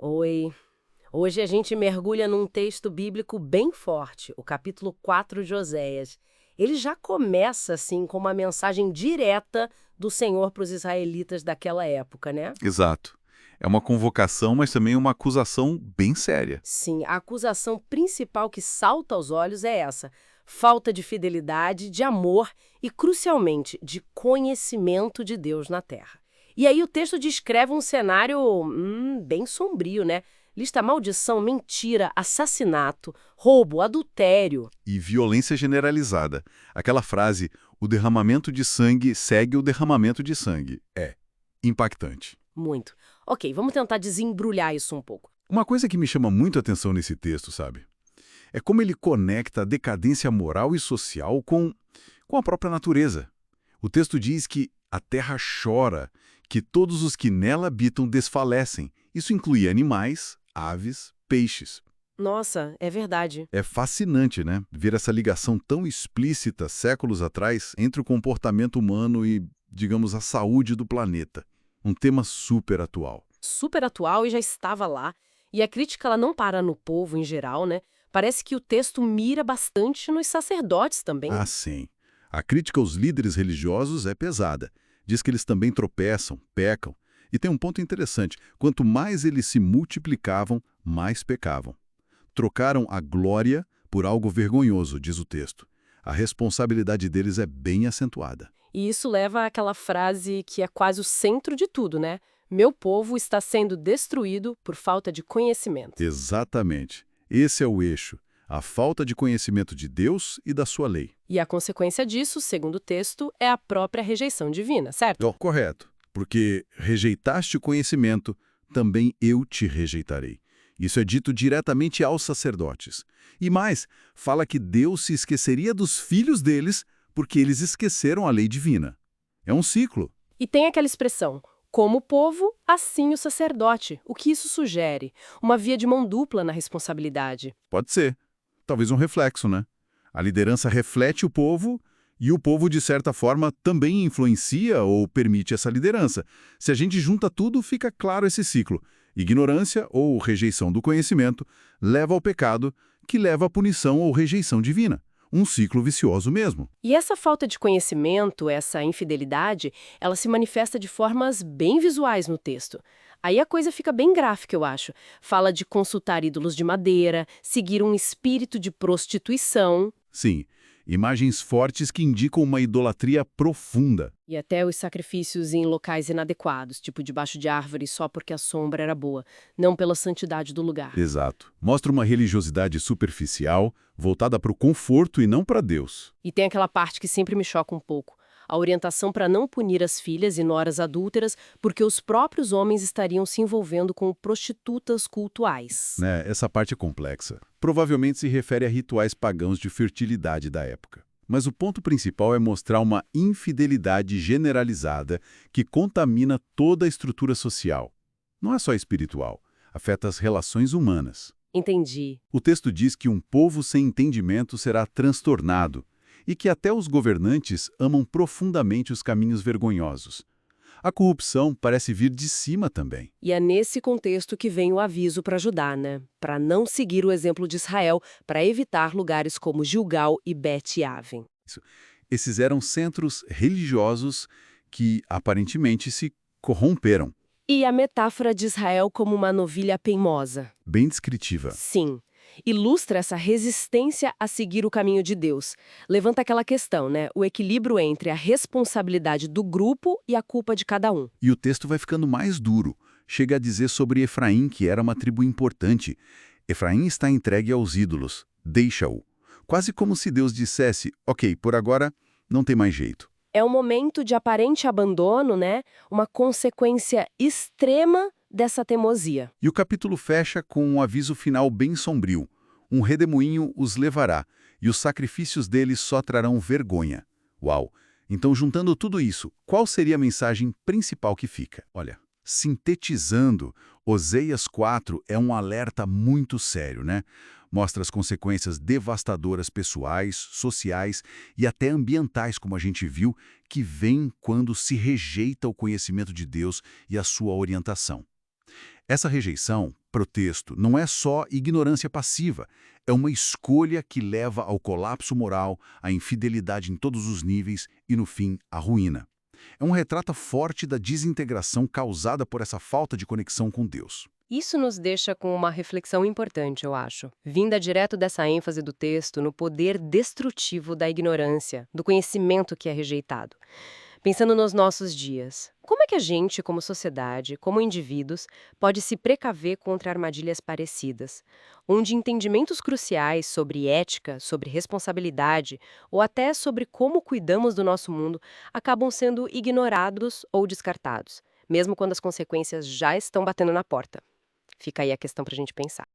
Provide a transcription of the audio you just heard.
Oi. Hoje a gente mergulha num texto bíblico bem forte, o capítulo 4 de Oséias. Ele já começa assim com uma mensagem direta do Senhor para os israelitas daquela época, né? Exato. É uma convocação, mas também uma acusação bem séria. Sim, a acusação principal que salta aos olhos é essa: falta de fidelidade, de amor e, crucialmente, de conhecimento de Deus na terra. E aí o texto descreve um cenário bem sombrio, né? Lista maldição, mentira, assassinato, roubo, adultério. E violência generalizada. Aquela frase, o derramamento de sangue segue o derramamento de sangue. É impactante. Muito. Ok, vamos tentar desembrulhar isso um pouco. Uma coisa que me chama muito a atenção nesse texto, sabe? É como ele conecta a decadência moral e social com a própria natureza. O texto diz que a terra chora, que todos os que nela habitam desfalecem. Isso inclui animais, aves, peixes. Nossa, é verdade. É fascinante, né? Ver essa ligação tão explícita, séculos atrás, entre o comportamento humano e, digamos, a saúde do planeta. Um tema super atual. Super atual e já estava lá. E a crítica ela não para no povo em geral, né? Parece que o texto mira bastante nos sacerdotes também. Ah, sim. A crítica aos líderes religiosos é pesada. Diz que eles também tropeçam, pecam. E tem um ponto interessante: quanto mais eles se multiplicavam, mais pecavam. Trocaram a glória por algo vergonhoso, diz o texto. A responsabilidade deles é bem acentuada. E isso leva àquela frase que é quase o centro de tudo, né? Meu povo está sendo destruído por falta de conhecimento. Exatamente. Esse é o eixo. A falta de conhecimento de Deus e da sua lei. E a consequência disso, segundo o texto, é a própria rejeição divina, certo? Oh, correto. Porque rejeitaste o conhecimento, também eu te rejeitarei. Isso é dito diretamente aos sacerdotes. E mais, fala que Deus se esqueceria dos filhos deles porque eles esqueceram a lei divina. É um ciclo. E tem aquela expressão, como o povo, assim o sacerdote. O que isso sugere? Uma via de mão dupla na responsabilidade. Pode ser. Talvez um reflexo, né? A liderança reflete o povo e o povo, de certa forma, também influencia ou permite essa liderança. Se a gente junta tudo, fica claro esse ciclo. Ignorância ou rejeição do conhecimento leva ao pecado, que leva à punição ou rejeição divina. Um ciclo vicioso mesmo. E essa falta de conhecimento, essa infidelidade, ela se manifesta de formas bem visuais no texto. Aí a coisa fica bem gráfica, eu acho. Fala de consultar ídolos de madeira, seguir um espírito de prostituição Sim, imagens fortes que indicam uma idolatria profunda. e até os sacrifícios em locais inadequados, tipo debaixo de árvores só porque a sombra era boa, não pela santidade do lugar. Exato. Mostra uma religiosidade superficial, voltada para o conforto e não para Deus. E tem aquela parte que sempre me choca um pouco. A orientação para não punir as filhas e noras adúlteras porque os próprios homens estariam se envolvendo com prostitutas cultuais. Né? Essa parte é complexa. Provavelmente se refere a rituais pagãos de fertilidade da época. Mas o ponto principal é mostrar uma infidelidade generalizada que contamina toda a estrutura social. Não é só espiritual, afeta as relações humanas. Entendi. O texto diz que um povo sem entendimento será transtornado e que até os governantes amam profundamente os caminhos vergonhosos. A corrupção parece vir de cima também. E é nesse contexto que vem o aviso para ajudar, né? Para não seguir o exemplo de Israel, para evitar lugares como Gilgal e Bet-Aven. Esses eram centros religiosos que aparentemente se corromperam. E a metáfora de Israel como uma novilha teimosa. Bem descritiva. Sim. Ilustra essa resistência a seguir o caminho de Deus. Levanta aquela questão, né? O equilíbrio entre a responsabilidade do grupo e a culpa de cada um. E o texto vai ficando mais duro. Chega a dizer sobre Efraim, que era uma tribo importante. Efraim está entregue aos ídolos. Deixa-o. Quase como se Deus dissesse, ok, por agora não tem mais jeito. É um momento de aparente abandono, né? Uma consequência extrema dessa teimosia. E o capítulo fecha com um aviso final bem sombrio. Um redemoinho os levará, e os sacrifícios deles só trarão vergonha. Uau! Então, juntando tudo isso, qual seria a mensagem principal que fica? Olha, sintetizando, Oséias 4 é um alerta muito sério, né? Mostra as consequências devastadoras pessoais, sociais e até ambientais, como a gente viu, que vêm quando se rejeita o conhecimento de Deus e a sua orientação. Essa rejeição, protesto, não é só ignorância passiva, é uma escolha que leva ao colapso moral, à infidelidade em todos os níveis e, no fim, à ruína. É um retrato forte da desintegração causada por essa falta de conexão com Deus. Isso nos deixa com uma reflexão importante, eu acho, vinda direto dessa ênfase do texto no poder destrutivo da ignorância, do conhecimento que é rejeitado. Pensando nos nossos dias, como é que a gente, como sociedade, como indivíduos, pode se precaver contra armadilhas parecidas, onde entendimentos cruciais sobre ética, sobre responsabilidade ou até sobre como cuidamos do nosso mundo acabam sendo ignorados ou descartados, mesmo quando as consequências já estão batendo na porta? Fica aí a questão para a gente pensar.